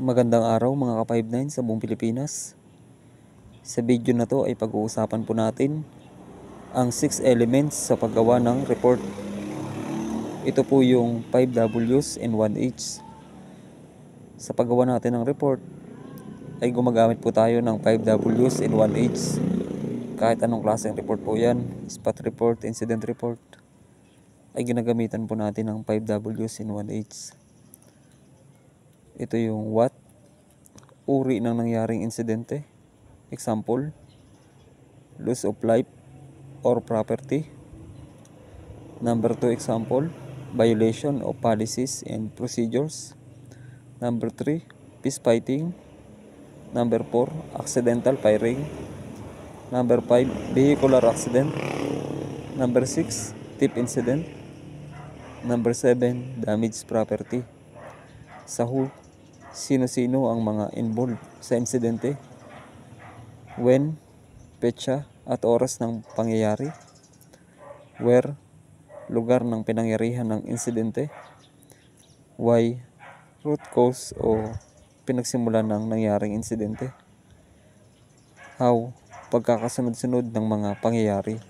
Magandang araw mga ka-59 sa buong Pilipinas. Sa video na to ay pag-uusapan po natin ang 6 elements sa paggawa ng report. Ito po yung 5 W's and 1 H's. Sa paggawa natin ng report ay gumagamit po tayo ng 5 W's and 1 H's. Kahit anong klaseng report po yan, spot report, incident report, ay ginagamitan po natin ng 5 W's and 1 H's. Ito yung what, uri ng nangyaring insidente. Example, loss of life or property. Number 2 example, violation of policies and procedures. Number 3, peace fighting. Number 4, accidental firing. Number 5, vehicular accident. Number 6, thief incident. Number 7, damaged property. Sa who, sino-sino ang mga involved sa insidente? When, petsa at oras ng pangyayari. Where, lugar ng pinangyarihan ng insidente. Why, root cause o pinagsimulan ng nangyaring insidente. How, pagkakasunod-sunod ng mga pangyayari.